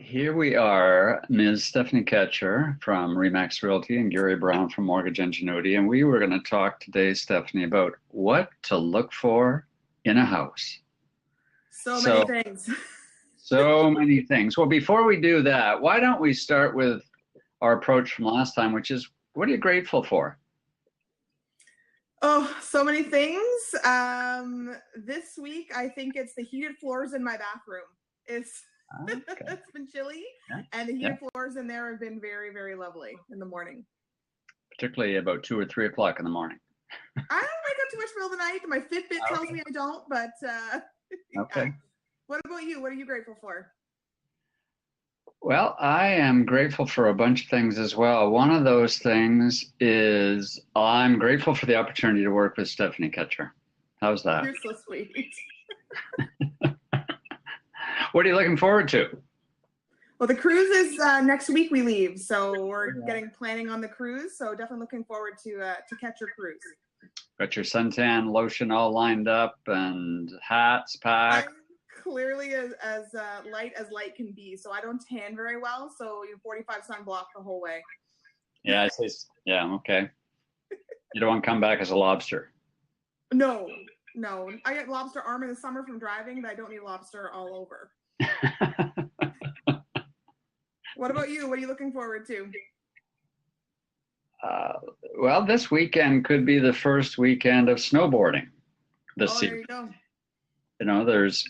Here we are, Ms. Stephanie Ketcher from Remax Realty and Gary Brown from Mortgage Ingenuity, and we were going to talk today, Stephanie, about what to look for in a house. So many things. So many things. Well, before we do that, why don't we start with our approach from last time, which is, what are you grateful for? Oh, so many things. This week, I think it's the heated floors in my bathroom. It's been chilly, and the heated floors in there have been very, very lovely in the morning. Particularly about 2 or 3 o'clock in the morning. I don't wake up too much middle of the night. My Fitbit tells me I don't, but okay. Yeah. What about you? What are you grateful for? Well, I am grateful for a bunch of things as well. One of those things is I'm grateful for the opportunity to work with Stephanie Ketcher. How's that? You're so sweet. What are you looking forward to? Well, the cruise is next week we leave, so we're planning on the cruise. So definitely looking forward to Ketcher cruise. Got your suntan lotion all lined up and hats packed. I'm clearly as light can be, so I don't tan very well. So 45 sunblock the whole way. Yeah, okay. You don't want to come back as a lobster. No. I get lobster arm in the summer from driving, but I don't need lobster all over. What about you? What are you looking forward to? Well, this weekend could be the first weekend of snowboarding this season. There you go. You know, there's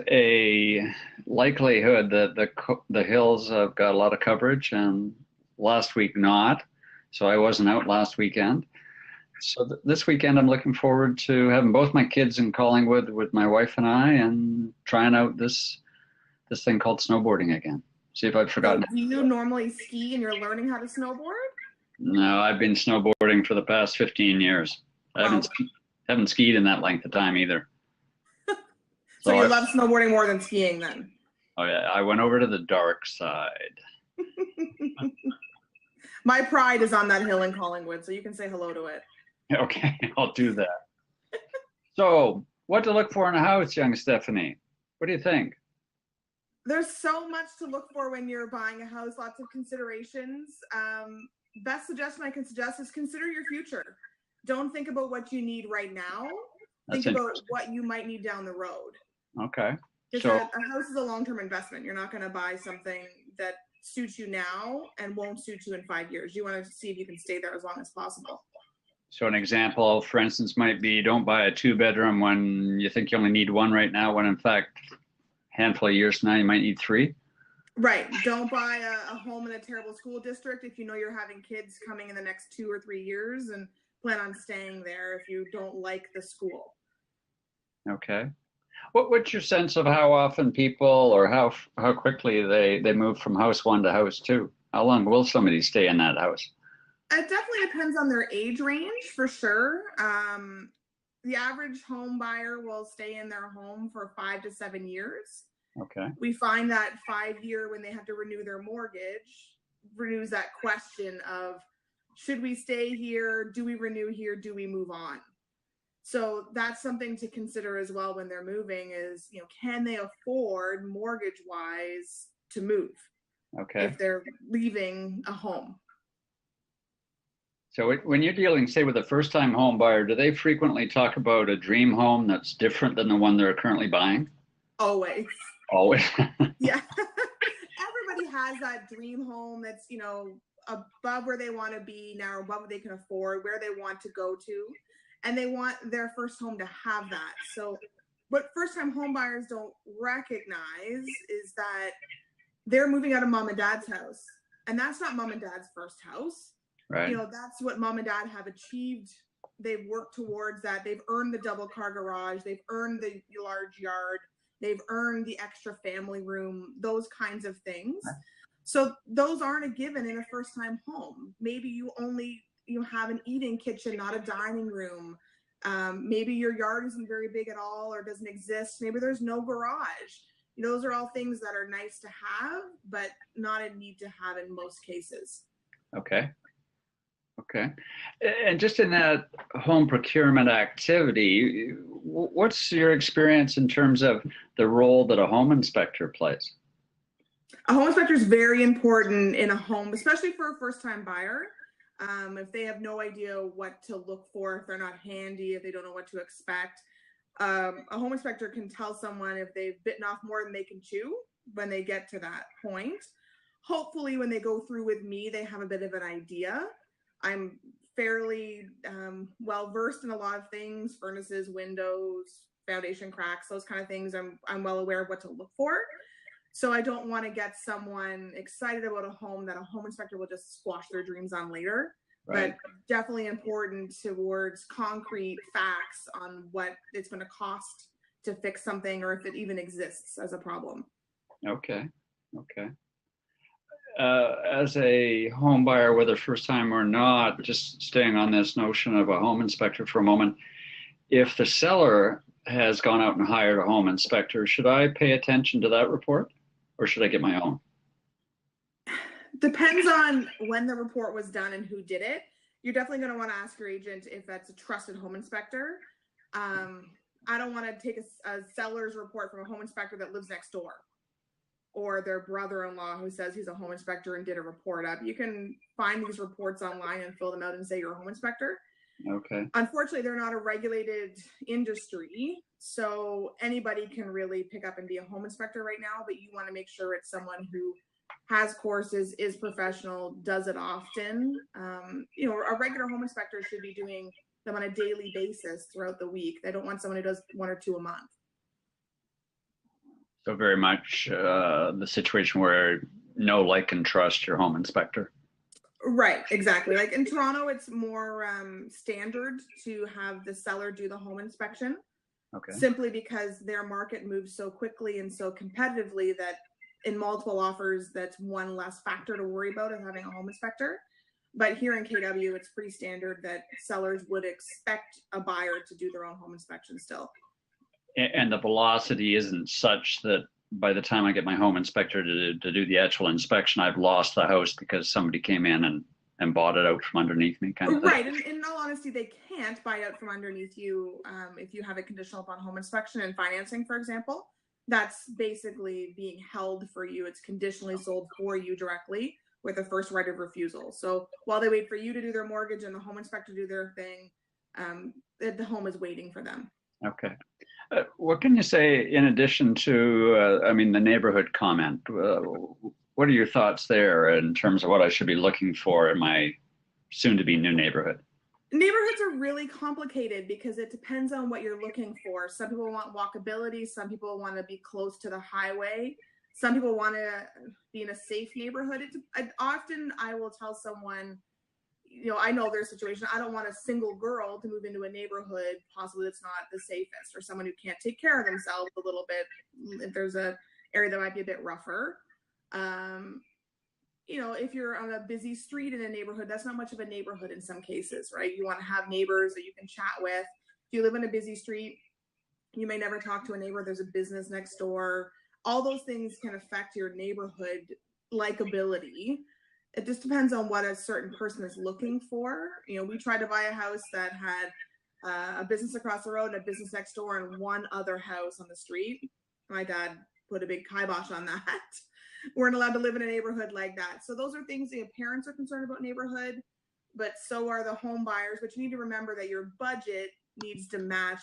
a likelihood that the hills have got a lot of coverage, and last week not. So I wasn't out last weekend. So this weekend I'm looking forward to having both my kids in Collingwood with my wife and I, and trying out this thing called snowboarding again. See if I've forgotten. So do you normally ski and you're learning how to snowboard? No, I've been snowboarding for the past 15 years. I haven't skied in that length of time either. So you love snowboarding more than skiing then? Oh yeah, I went over to the dark side. My pride is on that hill in Collingwood, so you can say hello to it. Okay, I'll do that. So, what to look for in a house, young Stephanie? What do you think? There's so much to look for when you're buying a house, lots of considerations. Best suggestion I can suggest is consider your future. Don't think about what you need right now. Think about what you might need down the road. Okay. Because a house is a long-term investment. You're not going to buy something that suits you now and won't suit you in 5 years. You want to see if you can stay there as long as possible. So an example, for instance, might be don't buy a 2-bedroom when you think you only need 1 right now, when in fact, a handful of years from now, you might need 3. Right. Don't buy a home in a terrible school district if you know you're having kids coming in the next 2 or 3 years, and plan on staying there if you don't like the school. Okay. What's your sense of how often people, or how quickly they move from house 1 to house 2? How long will somebody stay in that house? It definitely depends on their age range, for sure. The average home buyer will stay in their home for 5 to 7 years. Okay. We find that 5-year, when they have to renew their mortgage, renews that question of, should we stay here? Do we renew here? Do we move on? So that's something to consider as well when they're moving is, can they afford mortgage-wise to move? Okay. If they're leaving a home. So when you're dealing, say, with a first-time home buyer, do they frequently talk about a dream home that's different than the one they're currently buying? Always. Always? Yeah. Everybody has that dream home that's, above where they want to be now, above what they can afford, where they want to go to. And they want their first home to have that. So what first-time home buyers don't recognize is that they're moving out of mom and dad's house. And that's not mom and dad's first house. Right. That's what mom and dad have achieved. They've worked towards that. They've earned the double car garage. They've earned the large yard. They've earned the extra family room, those kinds of things. Right. So those aren't a given in a first-time home. Maybe you have an eating kitchen, not a dining room. Maybe your yard isn't very big at all or doesn't exist. Maybe there's no garage. Those are all things that are nice to have, but not a need to have in most cases. Okay. And just in that home procurement activity, what's your experience in terms of the role that a home inspector plays? A home inspector is very important in a home, especially for a first-time buyer. If they have no idea what to look for, if they're not handy, if they don't know what to expect, a home inspector can tell someone if they've bitten off more than they can chew when they get to that point. Hopefully, when they go through with me, they have a bit of an idea. I'm fairly well versed in a lot of things: furnaces, windows, foundation cracks, those kind of things. I'm well aware of what to look for. So I don't want to get someone excited about a home that a home inspector will just squash their dreams on later. Right. But definitely important towards concrete facts on what it's going to cost to fix something, or if it even exists as a problem. Okay. Okay. As a home buyer, whether first time or not, just staying on this notion of a home inspector for a moment, if the seller has gone out and hired a home inspector, should I pay attention to that report, or should I get my own? Depends on when the report was done and who did it. You're definitely going to want to ask your agent if that's a trusted home inspector. I don't want to take a seller's report from a home inspector that lives next door, or their brother-in-law who says he's a home inspector and did a report up. You can find these reports online and fill them out and say you're a home inspector. Okay. Unfortunately, they're not a regulated industry, so anybody can really pick up and be a home inspector right now, but you want to make sure it's someone who has courses, is professional, does it often. A regular home inspector should be doing them on a daily basis throughout the week. They don't want someone who does 1 or 2 a month. So very much the situation where know, like, and trust your home inspector. Right, exactly. Like in Toronto, it's more standard to have the seller do the home inspection. Okay. Simply because their market moves so quickly and so competitively that in multiple offers, that's one less factor to worry about of having a home inspector. But here in KW, it's pretty standard that sellers would expect a buyer to do their own home inspection still. And the velocity isn't such that by the time I get my home inspector to do the actual inspection, I've lost the house because somebody came in and bought it out from underneath me, kind of thing. Right. And in all honesty, they can't buy out from underneath you if you have a conditional upon home inspection and financing, for example. That's basically being held for you. It's conditionally sold for you directly with a first right of refusal. So while they wait for you to do their mortgage and the home inspector to do their thing, the home is waiting for them. Okay. What can you say in addition to, the neighborhood comment? What are your thoughts there in terms of what I should be looking for in my soon-to-be new neighborhood? Neighborhoods are really complicated because it depends on what you're looking for. Some people want walkability. Some people want to be close to the highway. Some people want to be in a safe neighborhood. Often I will tell someone, I know their situation. I don't want a single girl to move into a neighborhood possibly that's not the safest, or someone who can't take care of themselves a little bit. If there's an area that might be a bit rougher. If you're on a busy street in a neighborhood, that's not much of a neighborhood in some cases, right? You want to have neighbors that you can chat with. If you live in a busy street, you may never talk to a neighbor. There's a business next door. All those things can affect your neighborhood likability. It just depends on what a certain person is looking for. We tried to buy a house that had a business across the road and a business next door and one other house on the street. My dad put a big kibosh on that. Weren't allowed to live in a neighborhood like that. So those are things the parents are concerned about neighborhood, but so are the home buyers. But you need to remember that your budget needs to match